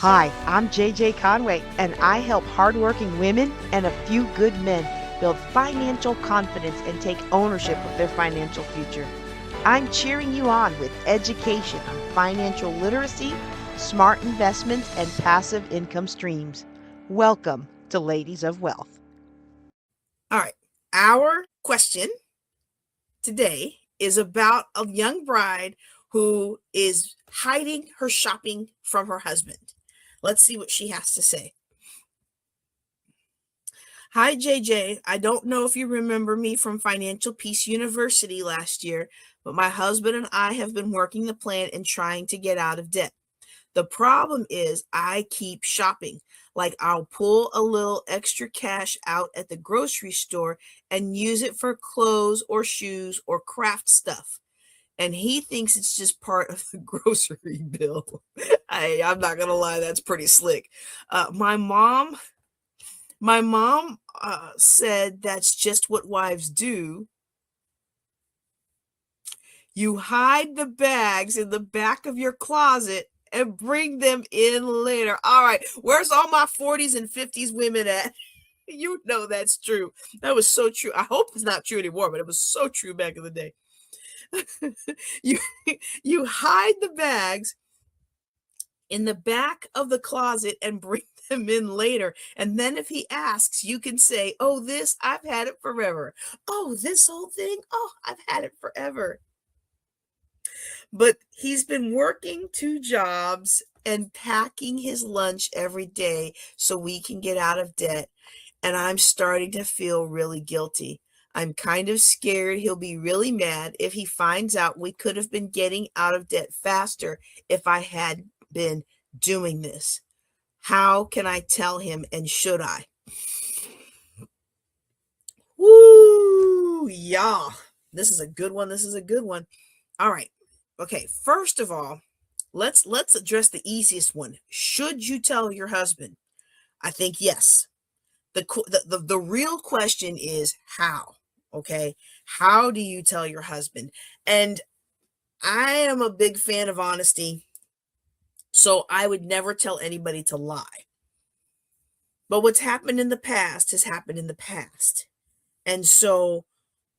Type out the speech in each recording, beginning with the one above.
Hi, I'm JJ Conway, and I help hardworking women and a few good men build financial confidence and take ownership of their financial future. I'm cheering you on with education on financial literacy, smart investments, and passive income streams. Welcome to Ladies of Wealth. All right. Our question today is about a young bride who is hiding her shopping from her husband. Let's see what she has to say. Hi, JJ. I don't know if you remember me from Financial Peace University last year, but my husband and I have been working the plan and trying to get out of debt. The problem is I keep shopping. Like I'll pull a little extra cash out at the grocery store and use it for clothes or shoes or craft stuff. And he thinks it's just part of the grocery bill. I'm not gonna lie, that's pretty slick. My mom said that's just what wives do. You hide the bags in the back of your closet and bring them in later. All right, where's all my 40s and 50s women at? You know that's true. That was so true. I hope it's not true anymore, but it was so true back in the day. you you hide the bags in the back of the closet and bring them in later. And then if he asks, you can say, "Oh, this, I've had it forever. Oh, this whole thing, oh, I've had it forever." But he's been working 2 jobs and packing his lunch every day so we can get out of debt. And I'm starting to feel really guilty. I'm kind of scared he'll be really mad if he finds out we could have been getting out of debt faster if I had been doing this. How can I tell him, and should I? Woo! Yeah. This is a good one. This is a good one. All right. Okay, first of all, let's address the easiest one. Should you tell your husband? I think yes. The real question is how. Okay, how do you tell your husband? And I am a big fan of honesty, so I would never tell anybody to lie. But what's happened in the past has happened in the past, and so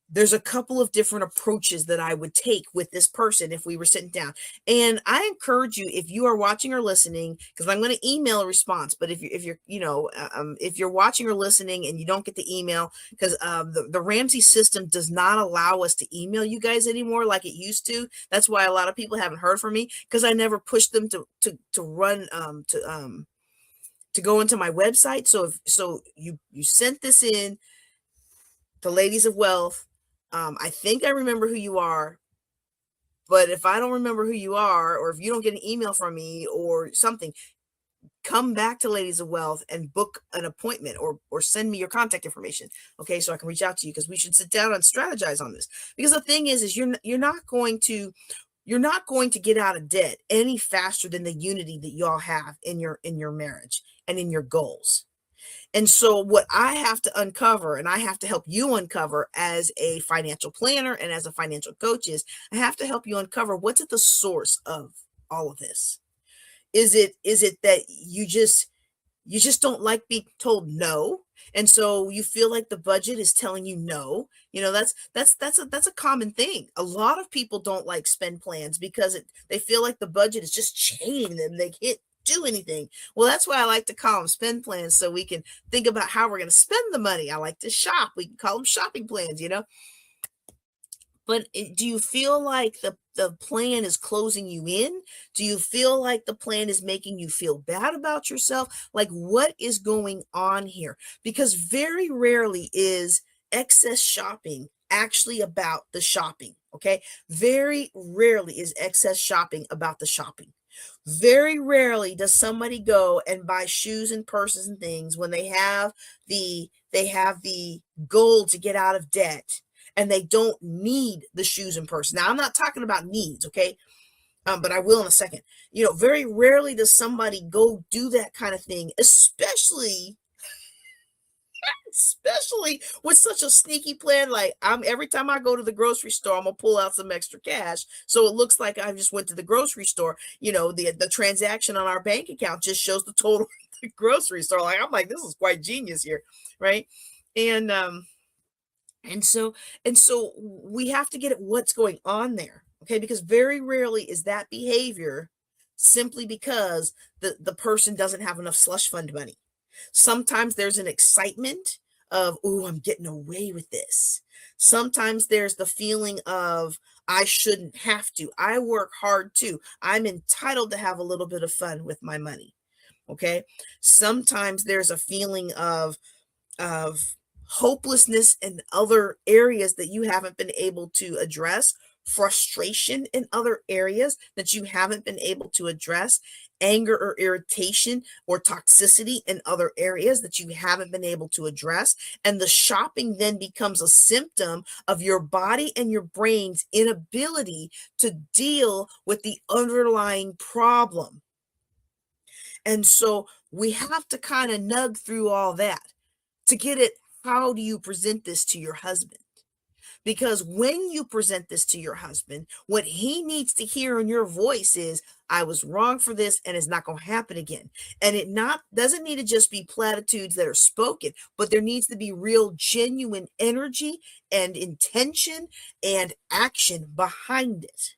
there's a couple of different approaches that I would take with this person if we were sitting down. And I encourage you, if you are watching or listening, because I'm going to email a response. But if you're watching or listening and you don't get the email, because the Ramsey system does not allow us to email you guys anymore like it used to. That's why a lot of people haven't heard from me, because I never pushed them to go into my website. So you sent this in to Ladies of Wealth. I think I remember who you are, but if I don't remember who you are, or if you don't get an email from me or something, come back to Ladies of Wealth and book an appointment, or send me your contact information. Okay, so I can reach out to you, because we should sit down and strategize on this. Because the thing is you're not going to get out of debt any faster than the unity that y'all have in your marriage and in your goals. And so what I have to uncover, and I have to help you uncover as a financial planner and as a financial coach, is I have to help you uncover what's at the source of all of this. Is it that you just don't like being told no? And so you feel like the budget is telling you no. That's a common thing. A lot of people don't like spend plans because they feel like the budget is just chaining them. They can't do anything. Well, that's why I like to call them spend plans, so we can think about how we're going to spend the money. I like to shop. We can call them shopping plans. But do you feel like the plan is closing you in? Do you feel like the plan is making you feel bad about yourself? Like, what is going on here? Because very rarely is excess shopping actually about the shopping. Okay. Very rarely is excess shopping about the shopping. Very rarely does somebody go and buy shoes and purses and things when they have the goal to get out of debt, and they don't need the shoes and purse. Now, I'm not talking about needs, okay? But I will in a second. Very rarely does somebody go do that kind of thing, especially Especially with such a sneaky plan, like every time I go to the grocery store, I'm gonna pull out some extra cash. So it looks like I just went to the grocery store. The transaction on our bank account just shows the total of the grocery store. Like I'm like, this is quite genius here, right? And and so we have to get at what's going on there, okay? Because very rarely is that behavior simply because the person doesn't have enough slush fund money. Sometimes there's an excitement of, "Ooh, I'm getting away with this." Sometimes there's the feeling of, "I shouldn't have to. I work hard too. I'm entitled to have a little bit of fun with my money." Okay? Sometimes there's a feeling of hopelessness in other areas that you haven't been able to address, frustration in other areas that you haven't been able to address, anger or irritation or toxicity in other areas that you haven't been able to address. And the shopping then becomes a symptom of your body and your brain's inability to deal with the underlying problem. And so we have to kind of nug through all that to get it. How do you present this to your husband? Because when you present this to your husband, what he needs to hear in your voice is, "I was wrong for this and it's not going to happen again." And it not doesn't need to just be platitudes that are spoken, but there needs to be real genuine energy and intention and action behind it.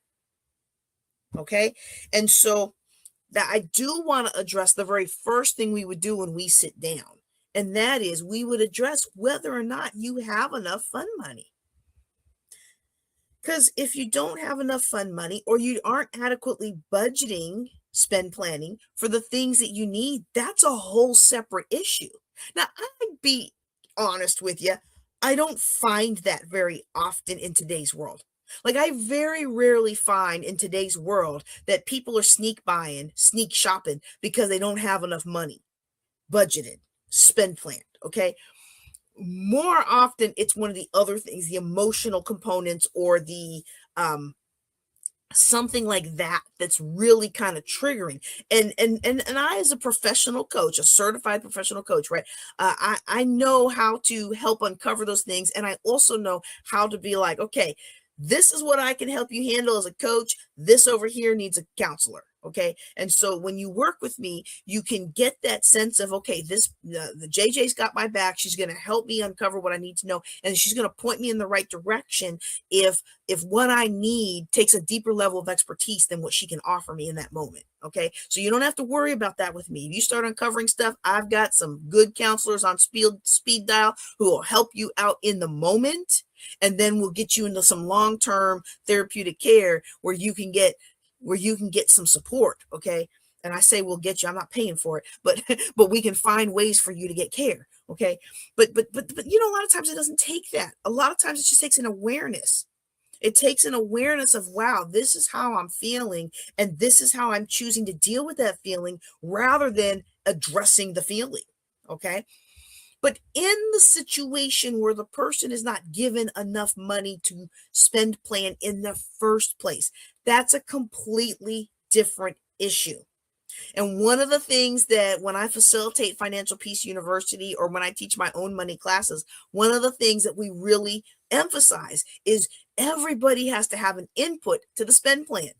Okay? And so that I do want to address the very first thing we would do when we sit down. And that is we would address whether or not you have enough fund money. Because if you don't have enough fund money or you aren't adequately budgeting, spend planning for the things that you need, that's a whole separate issue. Now, I'd be honest with you, I don't find that very often in today's world. Like, I very rarely find in today's world that people are sneak buying, sneak shopping because they don't have enough money budgeted, spend planned. Okay. More often, it's one of the other things, the emotional components or the something like that that's really kind of triggering. And I, as a professional coach, a certified professional coach, right, I know how to help uncover those things, and I also know how to be like, okay, this is what I can help you handle as a coach. This over here needs a counselor. Okay. And so when you work with me, you can get that sense of, okay, the JJ's got my back. She's going to help me uncover what I need to know. And she's going to point me in the right direction if what I need takes a deeper level of expertise than what she can offer me in that moment. Okay. So you don't have to worry about that with me. If you start uncovering stuff, I've got some good counselors on speed dial who will help you out in the moment. And then we'll get you into some long-term therapeutic care where you can get some support. Okay. And I say we'll get you, I'm not paying for it, but but we can find ways for you to get care. Okay. But a lot of times it doesn't take that. A lot of times it just takes an awareness. It takes an awareness of, wow, this is how I'm feeling, and this is how I'm choosing to deal with that feeling rather than addressing the feeling. Okay. But in the situation where the person is not given enough money to spend plan in the first place, that's a completely different issue. And one of the things that when I facilitate Financial Peace University or when I teach my own money classes, one of the things that we really emphasize is everybody has to have an input to the spend plan.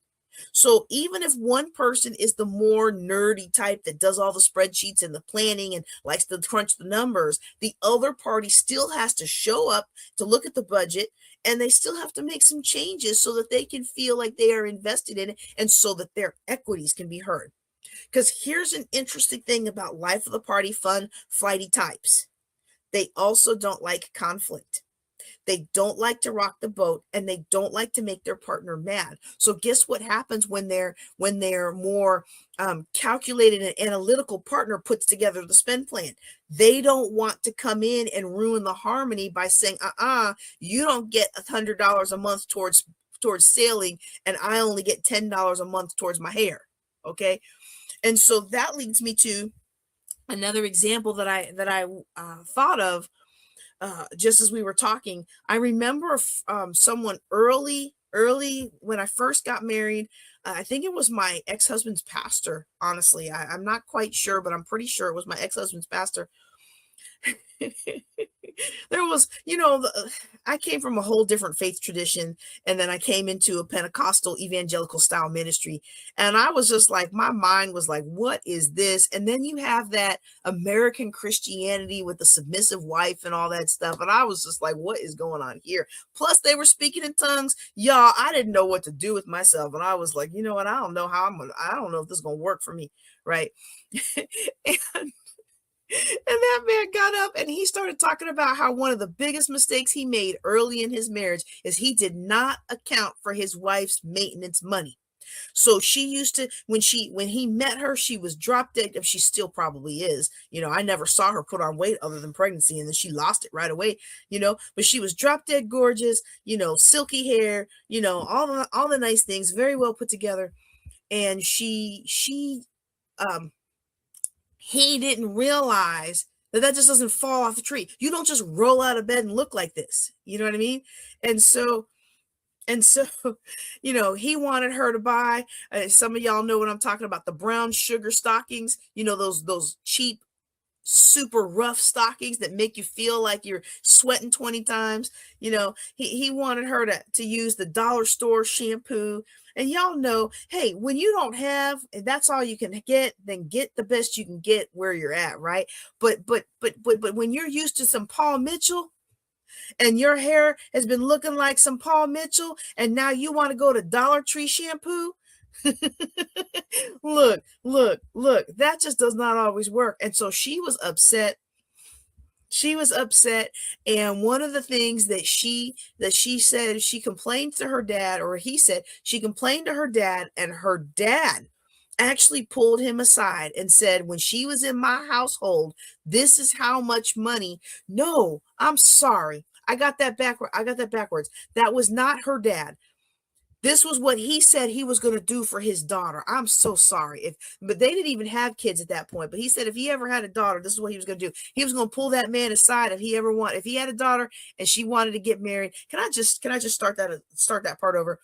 So even if one person is the more nerdy type that does all the spreadsheets and the planning and likes to crunch the numbers, the other party still has to show up to look at the budget, and they still have to make some changes so that they can feel like they are invested in it and so that their equities can be heard. Because here's an interesting thing about life of the party fun flighty types. They also don't like conflict. They don't like to rock the boat, and they don't like to make their partner mad. So guess what happens when their more calculated and analytical partner puts together the spend plan? They don't want to come in and ruin the harmony by saying, you don't get $100 a month towards sailing, and I only get $10 a month towards my hair. Okay. And so that leads me to another example that I thought of just as we were talking. I remember someone early when I first got married. I think it was my ex-husband's pastor. Honestly, I'm not quite sure, but I'm pretty sure it was my ex-husband's pastor. There was, I came from a whole different faith tradition, and then I came into a Pentecostal evangelical style ministry, and I was just like, my mind was like, what is this? And then you have that American Christianity with the submissive wife and all that stuff, and I was just like, what is going on here? Plus, they were speaking in tongues, y'all. I didn't know what to do with myself, and I was like, you know what? I don't know I don't know if this is gonna work for me, right? and And that man got up and he started talking about how one of the biggest mistakes he made early in his marriage is he did not account for his wife's maintenance money. So she used to, when he met her, she was drop dead. She still probably is. I never saw her put on weight other than pregnancy, and then she lost it right away. But she was drop dead gorgeous. Silky hair. All the nice things, very well put together. And he didn't realize that just doesn't fall off the tree. You don't just roll out of bed and look like this. You know what I mean? And so, he wanted her to buy, some of y'all know what I'm talking about, the brown sugar stockings, those cheap, super rough stockings that make you feel like you're sweating 20 times. He wanted her to use the dollar store shampoo. And y'all know, hey, when you don't have, and that's all you can get, then get the best you can get where you're at, right? But when you're used to some Paul Mitchell, and your hair has been looking like some Paul Mitchell, and now you want to go to Dollar Tree shampoo, look, that just does not always work. And so she was upset. And one of the things that she said, she complained to her dad, or he said she complained to her dad, and her dad actually pulled him aside and said, when she was in my household, this is how much money. No, I'm sorry. I got that backwards. That was not her dad. This was what he said he was going to do for his daughter. I'm so sorry. But they didn't even have kids at that point. But he said if he ever had a daughter, this is what he was going to do. He was going to pull that man aside if he had a daughter and she wanted to get married. Can I just start that part over?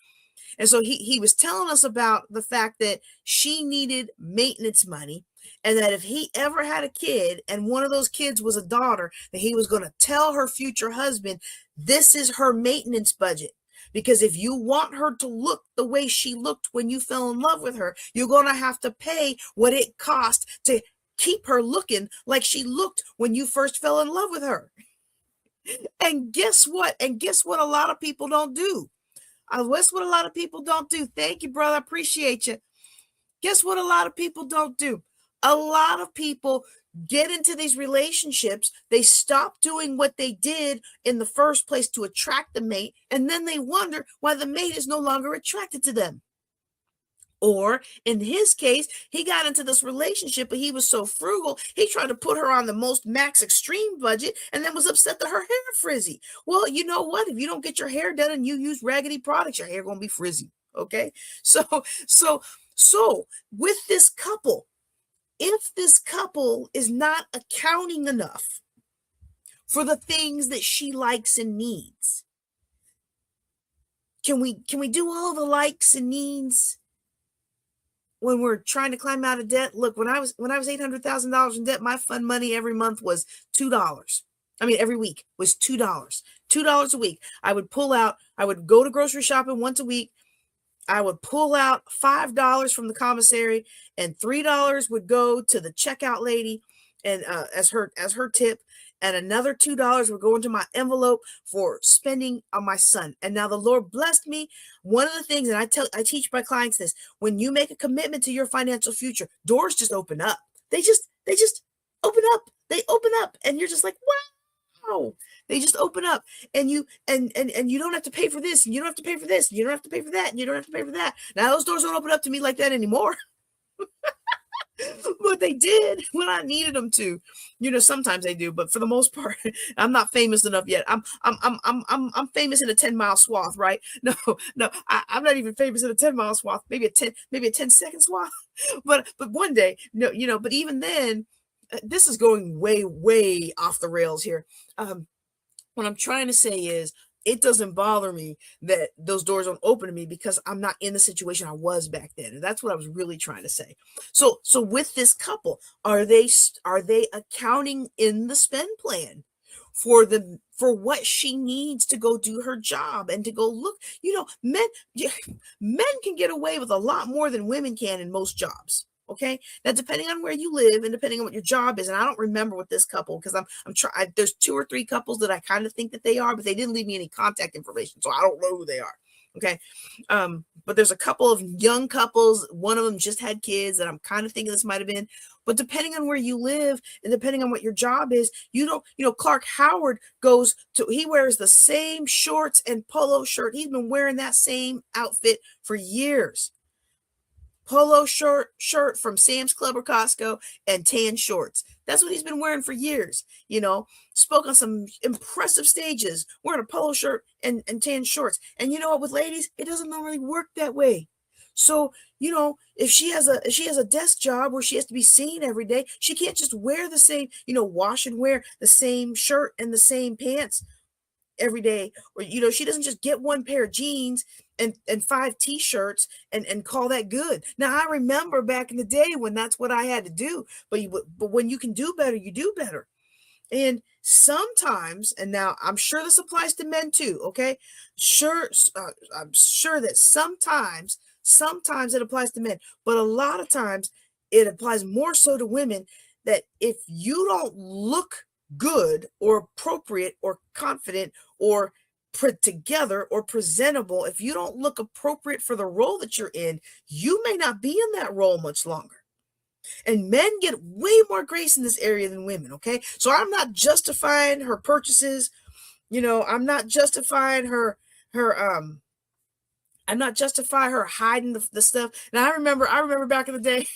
And so he was telling us about the fact that she needed maintenance money, and that if he ever had a kid and one of those kids was a daughter, that he was going to tell her future husband, this is her maintenance budget. Because if you want her to look the way she looked when you fell in love with her, you're going to have to pay what it cost to keep her looking like she looked when you first fell in love with her. And guess what? A lot of people don't do. Guess what a lot of people don't do? Thank you, brother. I appreciate you. Guess what a lot of people don't do? A lot of people get into these relationships, they stop doing what they did in the first place to attract the mate, and then they wonder why the mate is no longer attracted to them. Or in his case, he got into this relationship, but he was so frugal, he tried to put her on the most max extreme budget and then was upset that her hair frizzy. Well, you know what? If you don't get your hair done and you use raggedy products, your hair gonna be frizzy. Okay. So with this couple, if this couple is not accounting enough for the things that she likes and needs, can we do all the likes and needs when we're trying to climb out of debt? Look, when I was $800,000 in debt, my fund money every month was $2. I mean, every week was $2. $2 a week. I would go to grocery shopping once a week. I would pull out $5 from the commissary, and $3 would go to the checkout lady, and as her tip, and another $2 would go into my envelope for spending on my son. And now the Lord blessed me. One of the things, and I teach my clients this: when you make a commitment to your financial future, doors just open up. They just open up. They open up, and you're just like, wow. They just open up, and you don't have to pay for this, and you don't have to pay for this, and you don't have to pay for that, and you don't have to pay for that. Now those doors don't open up to me like that anymore. But they did when I needed them to. Sometimes they do, but for the most part, I'm not famous enough yet. I'm famous in a 10-mile swath, right? No, I'm not even famous in a 10-mile swath. Maybe a 10-second swath. But one day, no, but even then, this is going way, way off the rails here. What I'm trying to say is, it doesn't bother me that those doors don't open to me because I'm not in the situation I was back then. And that's what I was really trying to say. So with this couple, are they accounting in the spend plan for what she needs to go do her job and to go look? Men can get away with a lot more than women can in most jobs. Okay. Now, depending on where you live and depending on what your job is, and I don't remember what this couple, because I'm trying. There's 2 or 3 couples that I kind of think that they are, but they didn't leave me any contact information, so I don't know who they are. Okay. But there's a couple of young couples. One of them just had kids, and I'm kind of thinking this might have been. But depending on where you live and depending on what your job is, Clark Howard he wears the same shorts and polo shirt. He's been wearing that same outfit for years. Polo shirt from Sam's Club or Costco, and tan shorts. That's what he's been wearing for years. Spoke on some impressive stages wearing a polo shirt and tan shorts. And you know what, with ladies, it doesn't normally work that way. So, if she has a desk job where she has to be seen every day, she can't just wear the same, wash and wear the same shirt and the same pants every day. Or, she doesn't just get one pair of jeans and 5 t-shirts and call that good. Now, I remember back in the day when that's what I had to do, but when you can do better, you do better. And sometimes, and now I'm sure this applies to men too, okay? I'm sure that sometimes it applies to men, but a lot of times it applies more so to women, that if you don't look good or appropriate or confident or put together or presentable, if you don't look appropriate for the role that you're in, you may not be in that role much longer. And men get way more grace in this area than women, okay? So I'm not justifying her purchases. I'm not justifying her I'm not justifying her hiding the stuff. Now, I remember back in the day,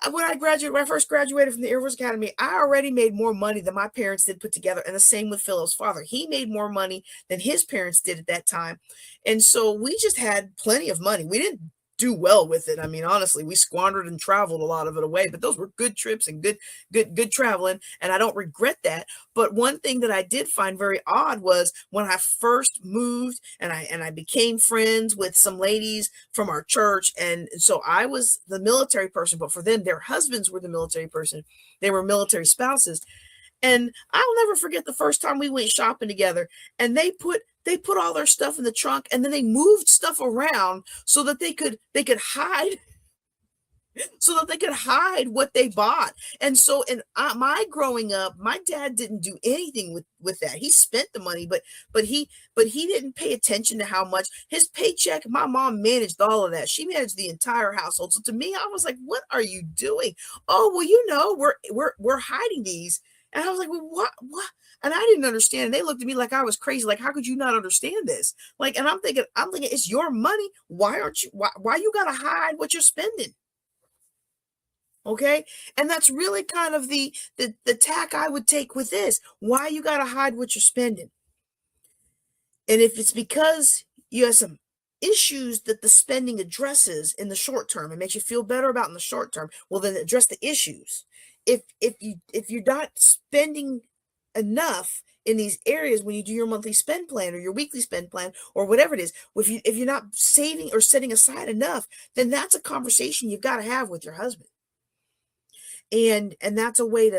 when I first graduated from the Air Force Academy, I already made more money than my parents did put together. And the same with Philip's father. He made more money than his parents did at that time. And so we just had plenty of money. We didn't do well with it. I mean, honestly, we squandered and traveled a lot of it away, but those were good trips and good traveling. And I don't regret that. But one thing that I did find very odd was when I first moved and I became friends with some ladies from our church. And so I was the military person, but for them, their husbands were the military person. They were military spouses. And I'll never forget the first time we went shopping together, and they put all their stuff in the trunk, and then they moved stuff around so that they could hide what they bought. And so my growing up, my dad didn't do anything with that. He spent the money, but he didn't pay attention to how much his paycheck. My mom managed all of that. She managed the entire household. So to me, I was like, what are you doing? Oh, well, we're hiding these. And I was like, well, what? And I didn't understand. They looked at me like I was crazy. Like, how could you not understand this? Like, and I'm thinking, it's your money. Why you got to hide what you're spending? Okay. And that's really kind of the tack I would take with this. Why you got to hide what you're spending? And if it's because you have some issues that the spending addresses in the short term, it makes you feel better about in the short term, well, then address the issues. If you're not spending enough in these areas when you do your monthly spend plan or your weekly spend plan or whatever it is, if you're not saving or setting aside enough, then that's a conversation you've got to have with your husband. And that's a way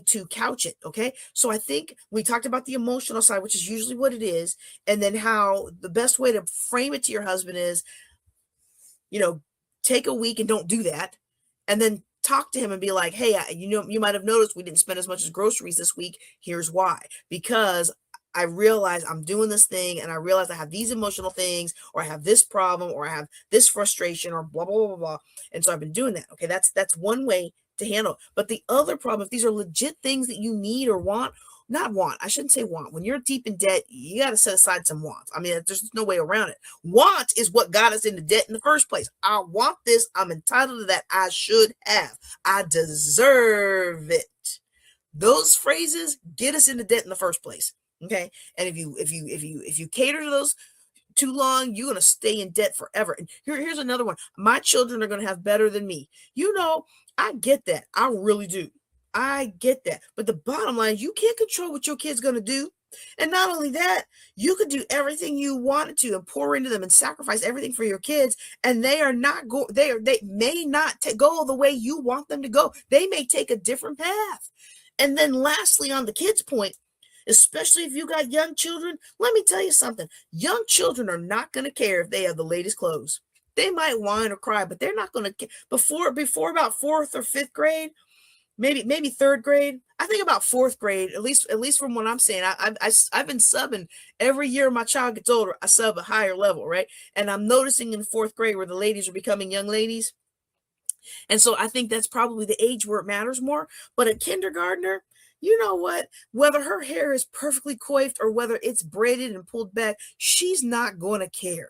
to couch it. Okay. So I think we talked about the emotional side, which is usually what it is. And then how the best way to frame it to your husband is, take a week and don't do that. And then talk to him and be like, hey, you might have noticed we didn't spend as much as groceries this week. Here's why. Because I realize I'm doing this thing and I realize I have these emotional things, or I have this problem, or I have this frustration, or blah, blah, blah, blah. And so I've been doing that. Okay. That's one way to handle. But the other problem, if these are legit things that you need or want, not want, I shouldn't say want. When you're deep in debt, you got to set aside some wants. I mean, there's no way around it. Want is what got us into debt in the first place. I want this. I'm entitled to that. I should have. I deserve it. Those phrases get us into debt in the first place. Okay. And if you cater to those too long, you're going to stay in debt forever. And here's another one. My children are going to have better than me. I get that. I really do. I get that. But the bottom line, you can't control what your kid's going to do. And not only that, you could do everything you wanted to and pour into them and sacrifice everything for your kids, and they are not they may not go the way you want them to go. They may take a different path. And then lastly, on the kids' point, especially if you got young children, let me tell you something. Young children are not going to care if they have the latest clothes. They might whine or cry, but they're not going to care. Before about fourth or fifth grade, maybe third grade. I think about fourth grade, at least from what I'm saying. I've been subbing every year my child gets older. I sub a higher level, right? And I'm noticing in fourth grade where the ladies are becoming young ladies. And so I think that's probably the age where it matters more. But a kindergartner, you know what? Whether her hair is perfectly coiffed or whether it's braided and pulled back, she's not going to care.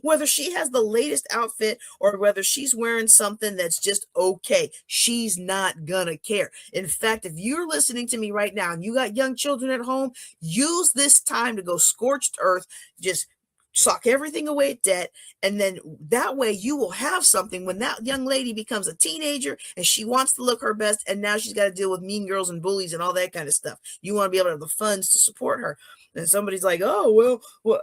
Whether she has the latest outfit or whether she's wearing something that's just okay, she's not gonna care. In fact, if you're listening to me right now and you got young children at home, use this time to go scorched earth, just sock everything away at debt, and then that way you will have something when that young lady becomes a teenager and she wants to look her best, and now she's got to deal with mean girls and bullies and all that kind of stuff. You want to be able to have the funds to support her. And somebody's like, oh, well,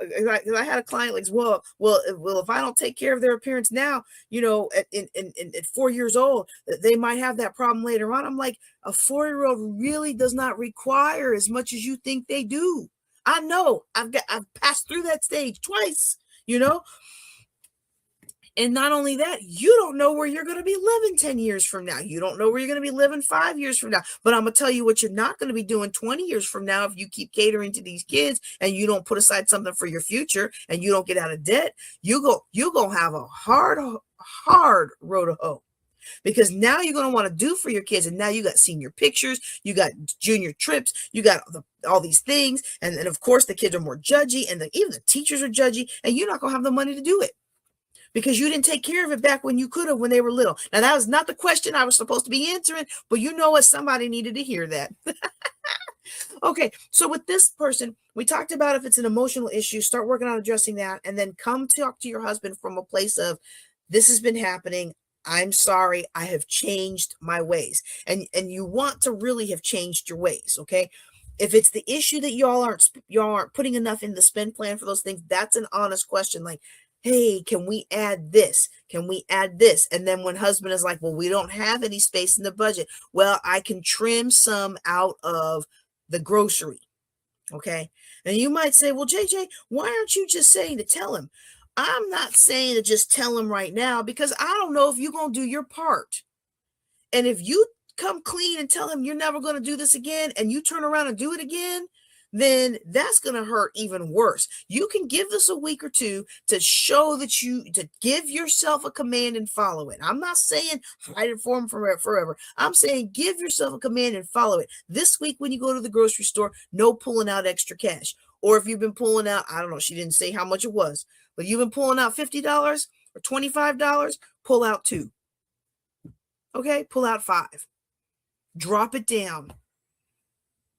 I had a client like, well, if I don't take care of their appearance now, at 4 years old, they might have that problem later on. I'm like, a 4-year-old really does not require as much as you think they do. I know I've passed through that stage twice, And not only that, you don't know where you're going to be living 10 years from now. You don't know where you're going to be living 5 years from now. But I'm going to tell you what you're not going to be doing 20 years from now if you keep catering to these kids and you don't put aside something for your future and you don't get out of debt. You're going to have a hard road to hoe. Because now you're going to want to do for your kids. And now you got senior pictures, you got junior trips, you got all these things. And then, of course, the kids are more judgy and even the teachers are judgy. And you're not going to have the money to do it because you didn't take care of it back when you could have when they were little. Now, that was not the question I was supposed to be answering. But you know what? Somebody needed to hear that. Okay, so with this person, we talked about if it's an emotional issue, start working on addressing that. And then come talk to your husband from a place of, this has been happening. I'm sorry, I have changed my ways. And you want to really have changed your ways, okay? If it's the issue that y'all aren't putting enough in the spend plan for those things, that's an honest question. Like, hey, can we add this? Can we add this? And then when husband is like, well, we don't have any space in the budget. Well, I can trim some out of the grocery, okay? And you might say, well, JJ, why aren't you just saying to tell him? I'm not saying to just tell him right now because I don't know if you're going to do your part. And if you come clean and tell him you're never going to do this again and you turn around and do it again, then that's going to hurt even worse. You can give this a week or two to show that to give yourself a command and follow it. I'm not saying hide it for him forever. I'm saying give yourself a command and follow it. This week when you go to the grocery store, no pulling out extra cash. Or if you've been pulling out, I don't know, she didn't say how much it was, but you've been pulling out $50 or $25, pull out $2. Okay, pull out $5. Drop it down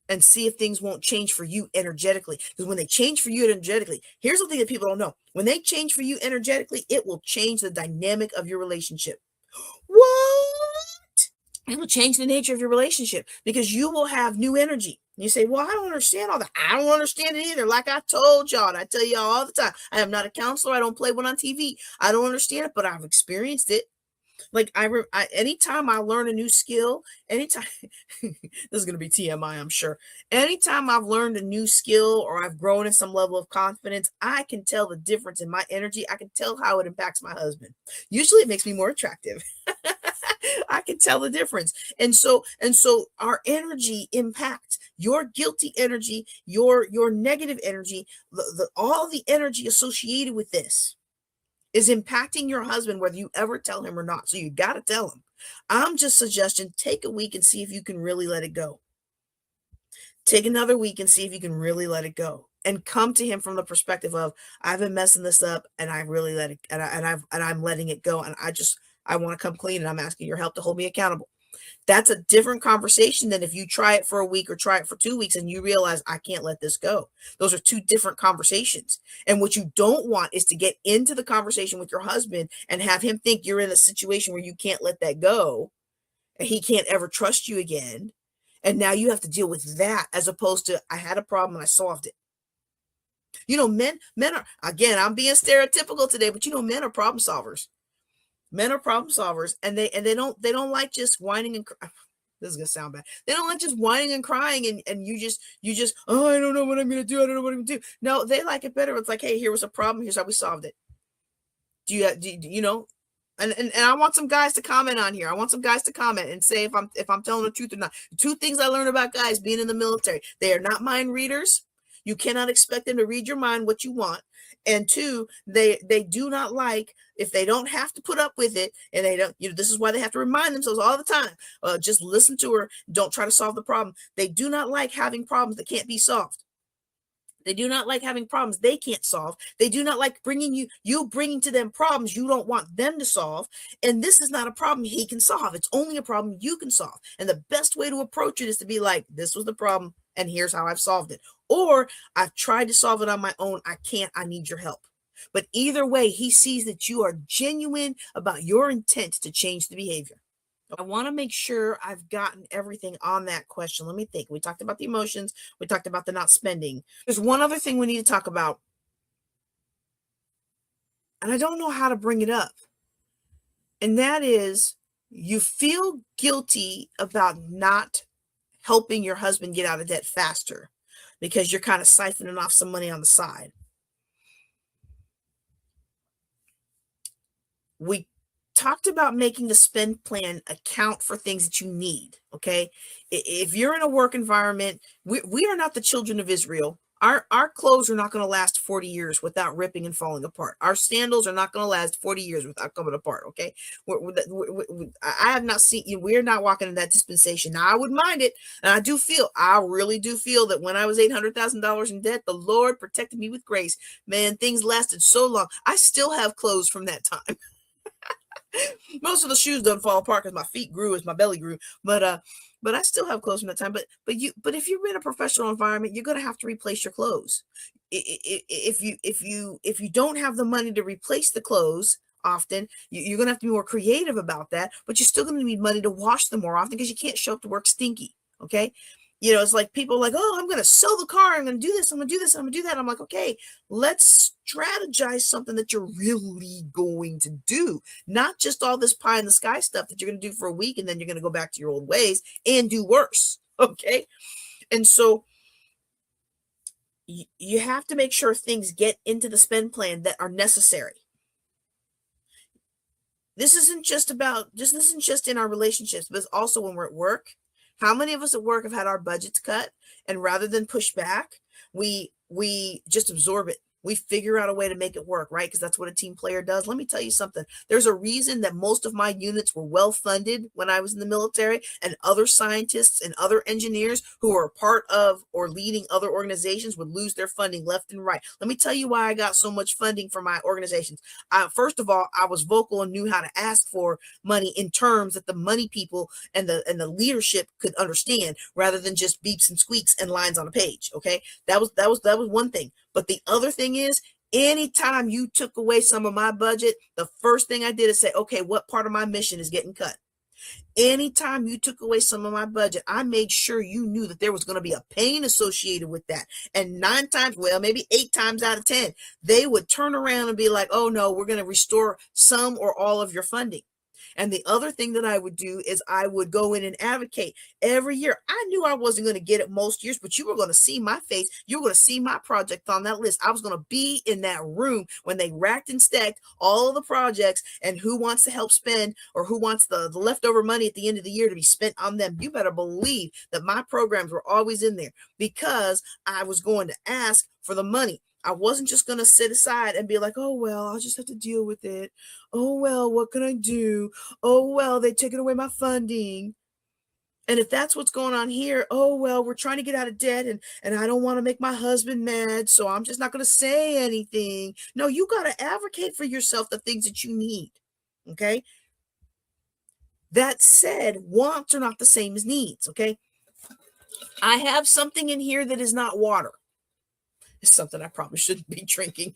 and see if things won't change for you energetically. Because when they change for you energetically, here's the thing that people don't know. When they change for you energetically, it will change the dynamic of your relationship. What? It will change the nature of your relationship because you will have new energy. You say, well, I don't understand all that. I don't understand it either. Like I told y'all, and I tell y'all all the time, I am not a counselor. I don't play one on TV. I don't understand it, but I've experienced it. Like anytime I learn a new skill, anytime, this is going to be TMI, I'm sure. Anytime I've learned a new skill or I've grown in some level of confidence, I can tell the difference in my energy. I can tell how it impacts my husband. Usually it makes me more attractive. I can tell the difference. And so our energy impacts your guilty energy, your negative energy, all the energy associated with this is impacting your husband, whether you ever tell him or not. So you got to tell him. I'm just suggesting take a week and see if you can really let it go. Take another week and see if you can really let it go. And come to him from the perspective of, I've been messing this up and I really let it, and I'm letting it go. And I want to come clean and I'm asking your help to hold me accountable. That's a different conversation than if you try it for a week or try it for 2 weeks and you realize I can't let this go. Those are two different conversations. And what you don't want is to get into the conversation with your husband and have him think you're in a situation where you can't let that go and he can't ever trust you again. And now you have to deal with that, as opposed to, I had a problem and I solved it. Men are, again, I'm being stereotypical today, but men are problem solvers. Men are problem solvers, and they don't like just whining and this is gonna sound bad. They don't like just whining and crying, and you just, oh, I don't know what I'm gonna do. I don't know what I'm gonna do. No, they like it better. It's like, hey, here was a problem. Here's how we solved it. And I want some guys to comment on here. I want some guys to comment and say if I'm telling the truth or not. Two things I learned about guys being in the military: they are not mind readers. You cannot expect them to read your mind what you want. And two, they do not like, if they don't have to put up with it, and they don't, this is why they have to remind themselves all the time, just listen to her, don't try to solve the problem. They do not like having problems that can't be solved. They do not like having problems they can't solve. They do not like bringing to them problems you don't want them to solve. And this is not a problem he can solve. It's only a problem you can solve. And the best way to approach it is to be like, this was the problem, and here's how I've solved it. Or, I've tried to solve it on my own. I can't. I need your help. But either way, he sees that you are genuine about your intent to change the behavior. I want to make sure I've gotten everything on that question. Let me think. We talked about the emotions. We talked about the not spending. There's one other thing we need to talk about, and I don't know how to bring it up. And that is, you feel guilty about not helping your husband get out of debt faster because you're kind of siphoning off some money on the side. We talked about making the spend plan account for things that you need. Okay. If you're in a work environment, we are not the children of Israel. Our clothes are not going to last 40 years without ripping and falling apart. Our sandals are not going to last 40 years without coming apart. Okay. I have not seen, we're not walking in that dispensation. Now, I would mind it. And I really do feel that when I was $800,000 in debt, the Lord protected me with grace. Man, things lasted so long. I still have clothes from that time. Most of the shoes don't fall apart because my feet grew as my belly grew, but I still have clothes from that time. But if you're in a professional environment, you're going to have to replace your clothes. If you don't have the money to replace the clothes often, you're going to have to be more creative about that. But you're still going to need money to wash them more often, because you can't show up to work stinky. Okay. It's like people are like, oh, I'm going to sell the car. I'm going to do this. I'm going to do this. I'm going to do that. I'm like, okay, let's strategize something that you're really going to do, not just all this pie in the sky stuff that you're going to do for a week and then you're going to go back to your old ways and do worse. Okay. And so you have to make sure things get into the spend plan that are necessary. This isn't just in our relationships, but it's also when we're at work. How many of us at work have had our budgets cut, and rather than push back, we just absorb it? We figure out a way to make it work, right? Because that's what a team player does. Let me tell you something. There's a reason that most of my units were well funded when I was in the military, and other scientists and other engineers who were a part of or leading other organizations would lose their funding left and right. Let me tell you why I got so much funding for my organizations. First of all, I was vocal and knew how to ask for money in terms that the money people and the leadership could understand, rather than just beeps and squeaks and lines on a page. Okay, that was one thing. But the other thing is, anytime you took away some of my budget, the first thing I did is say, okay, what part of my mission is getting cut? Anytime you took away some of my budget, I made sure you knew that there was going to be a pain associated with that. And 9 times, well, maybe 8 times out of 10, they would turn around and be like, oh no, we're going to restore some or all of your funding. And the other thing that I would do is I would go in and advocate every year. I knew I wasn't going to get it most years, but you were going to see my face. You were going to see my project on that list. I was going to be in that room when they racked and stacked all of the projects and who wants to help spend, or who wants the leftover money at the end of the year to be spent on them. You better believe that my programs were always in there, because I was going to ask for the money. I wasn't just going to sit aside and be like, oh, well, I'll just have to deal with it. Oh, well, what can I do? Oh, well, they've taken away my funding. And if that's what's going on here, oh, well, we're trying to get out of debt, and I don't want to make my husband mad, so I'm just not going to say anything. No, you got to advocate for yourself the things that you need. Okay. That said, wants are not the same as needs. Okay. I have something in here that is not water. It's something I probably shouldn't be drinking.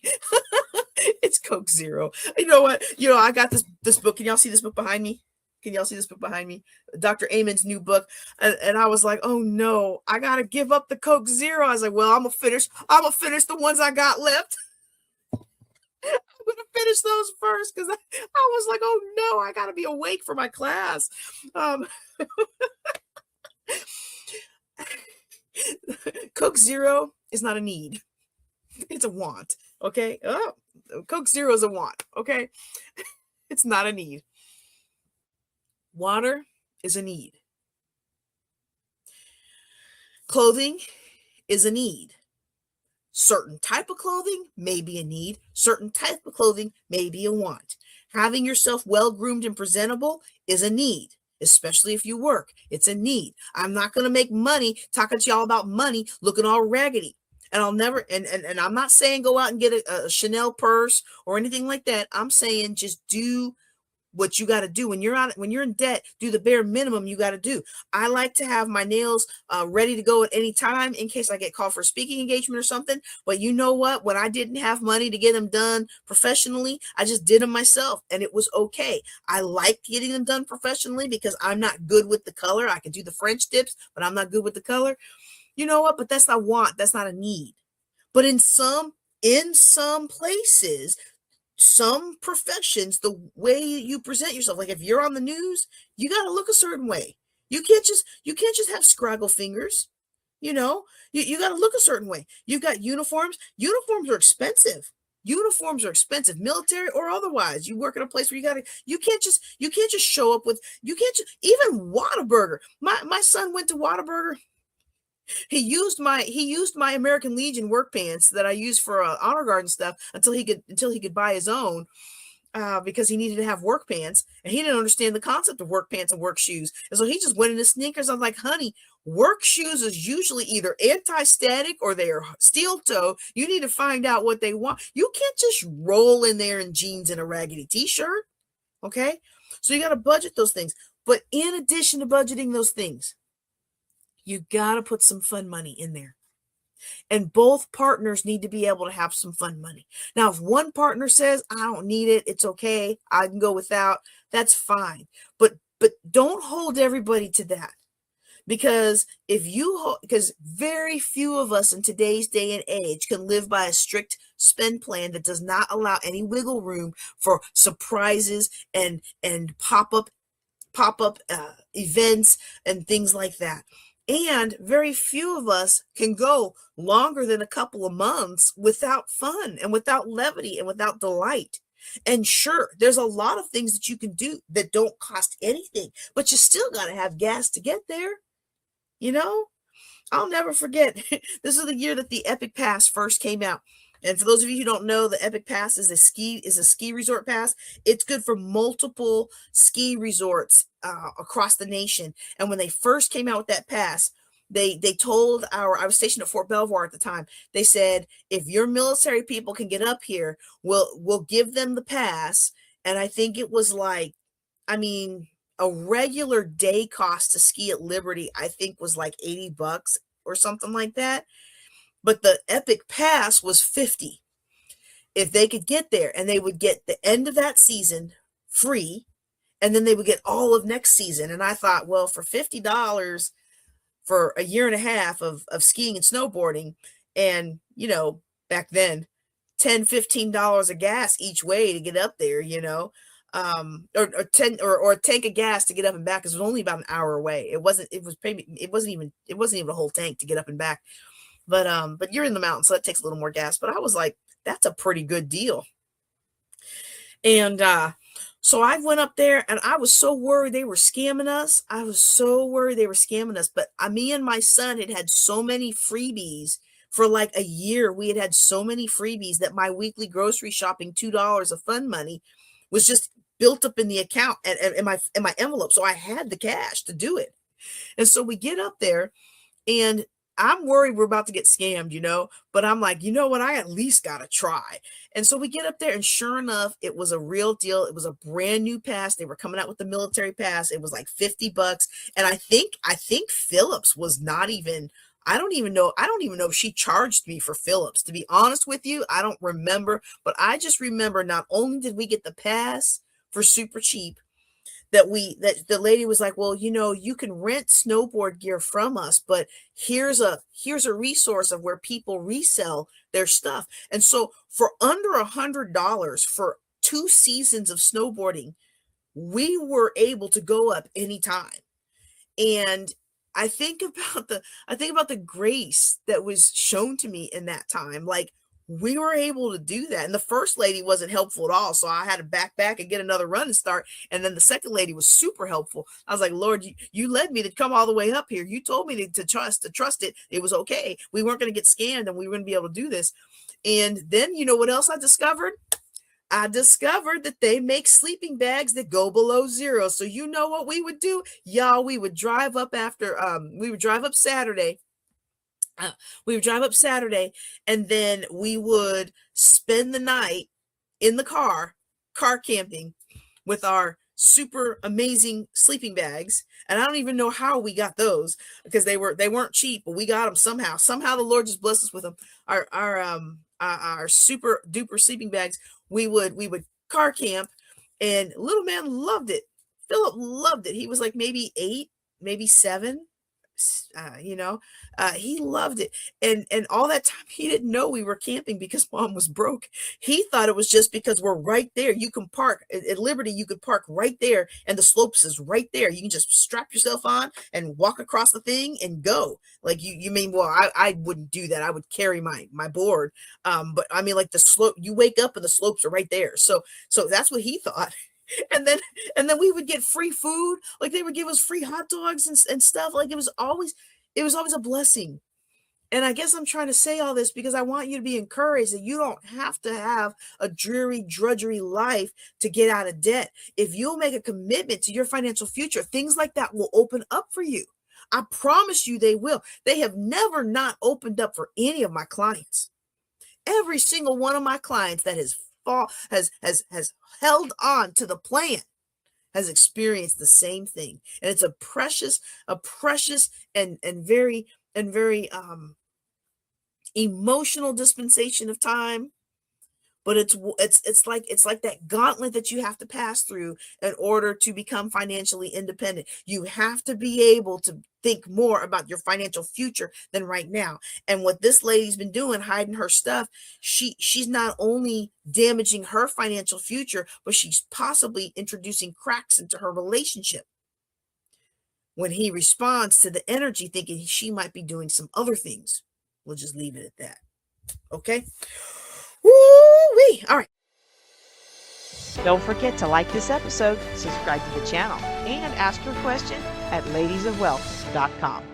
It's Coke Zero. You know what? I got this book. Can y'all see this book behind me? Can y'all see this book behind me? Dr. Amen's new book. And I was like, oh no, I got to give up the Coke Zero. I was like, well, I'm going to finish the ones I got left. I'm going to finish those first because I was like, oh no, I got to be awake for my class. Coke Zero is not a need. It's a want. Okay. Oh, Coke Zero is a want. Okay. It's not a need. Water is a need. Clothing is a need. Certain type of clothing may be a need. Certain type of clothing may be a want. Having yourself well groomed and presentable is a need, especially if you work. It's a need. I'm not going to make money talking to y'all about money looking all raggedy. And I'll never, and I'm not saying go out and get a Chanel purse or anything like that. I'm saying just do what you got to do when you're in debt. Do the bare minimum you got to do. I like to have my nails ready to go at any time in case I get called for a speaking engagement or something. But you know what? When I didn't have money to get them done professionally, I just did them myself, and it was okay. I liked getting them done professionally because I'm not good with the color. I can do the French tips, but I'm not good with the color. You know what? But that's not want. That's not a need. But in some places, some professions, the way you present yourself, like if you're on the news, you got to look a certain way. You can't just have scraggle fingers. You know, you got to look a certain way. You've got uniforms. Uniforms are expensive. Military or otherwise. You work in a place where you can't just show up with, even Whataburger. My son went to Whataburger. He used my American Legion work pants that I used for honor guard and stuff until he could buy his own, because he needed to have work pants, and he didn't understand the concept of work pants and work shoes. And so he just went into sneakers. I'm like, honey, work shoes is usually either anti-static or they're steel toe. You need to find out what they want. You can't just roll in there in jeans and a raggedy t-shirt. Okay. So you got to budget those things. But in addition to budgeting those things, you got to put some fun money in there. And both partners need to be able to have some fun money. Now, if one partner says, I don't need it, it's okay, I can go without, that's fine. But don't hold everybody to that. Because because very few of us in today's day and age can live by a strict spend plan that does not allow any wiggle room for surprises and pop-up events and things like that. And very few of us can go longer than a couple of months without fun and without levity and without delight. And sure, there's a lot of things that you can do that don't cost anything, but you still got to have gas to get there. You know, I'll never forget. This is the year that the Epic Pass first came out. And for those of you who don't know, the Epic Pass is a ski resort pass. It's good for multiple ski resorts across the nation. And when they first came out with that pass, they told I was stationed at Fort Belvoir at the time. They said, if your military people can get up here, we'll give them the pass. And I think it was like, a regular day cost to ski at Liberty, I think was like $80 or something like that. But the Epic Pass was $50 if they could get there, and they would get the end of that season free, and then they would get all of next season. And I thought, well, for $50 for a year and a half of skiing and snowboarding, and, back then, $10-15 of gas each way to get up there, or a tank of gas to get up and back, because it was only about an hour away. It wasn't even a whole tank to get up and back. But you're in the mountains, so that takes a little more gas. But I was like, that's a pretty good deal. And so I went up there, and I was so worried they were scamming us. But me and my son had so many freebies for like a year. We had so many freebies that my weekly grocery shopping, $2 of fun money, was just built up in the account and in my envelope. So I had the cash to do it. And so we get up there, and I'm worried we're about to get scammed, but I'm like, you know what? I at least got to try. And so we get up there, and sure enough, it was a real deal. It was a brand new pass. They were coming out with the military pass. It was like $50. And I think Phillips was not even, I don't even know if she charged me for Phillips. To be honest with you, I don't remember, but I just remember not only did we get the pass for super cheap, that the lady was like, well, you can rent snowboard gear from us, but here's a resource of where people resell their stuff. And so for under $100 for 2 seasons of snowboarding, we were able to go up anytime. And I think about the grace that was shown to me in that time. Like, we were able to do that. And the first lady wasn't helpful at all. So I had to back and get another run and start. And then the second lady was super helpful. I was like, Lord, you led me to come all the way up here. You told me to trust it. It was okay. We weren't going to get scammed, and we were going to be able to do this. And then, you know what else I discovered? I discovered that they make sleeping bags that go below zero. So you know what we would do? Y'all, we would drive up Saturday. We would drive up Saturday, and then we would spend the night in the car camping with our super amazing sleeping bags. And I don't even know how we got those, because they weren't cheap, but we got them somehow. Somehow the Lord just blessed us with them. Our super duper sleeping bags. We would car camp, and little man loved it. Philip loved it. He was like maybe 8, maybe 7. He loved it. And all that time he didn't know we were camping because Mom was broke. He thought it was just because we're right there. You can park at Liberty. You could park right there, and the slopes is right there. You can just strap yourself on and walk across the thing and go. Like, you mean, well, I wouldn't do that. I would carry my board. But I mean, like, the slope, you wake up and the slopes are right there. So that's what he thought. And then we would get free food. Like, they would give us free hot dogs and stuff. Like, it was always a blessing. And I guess I'm trying to say all this because I want you to be encouraged that you don't have to have a dreary, drudgery life to get out of debt. If you'll make a commitment to your financial future, things like that will open up for you. I promise you they will. They have never not opened up for any of my clients. Every single one of my clients that has held on to the plan has experienced the same thing. And it's a precious and very emotional dispensation of time. But it's like that gauntlet that you have to pass through in order to become financially independent. You have to be able to think more about your financial future than right now. And what this lady's been doing, hiding her stuff, she's not only damaging her financial future, but she's possibly introducing cracks into her relationship. When he responds to the energy thinking she might be doing some other things. We'll just leave it at that. Okay? Woo-wee! All right. Don't forget to like this episode, subscribe to the channel, and ask your question at ladiesofwealth.com.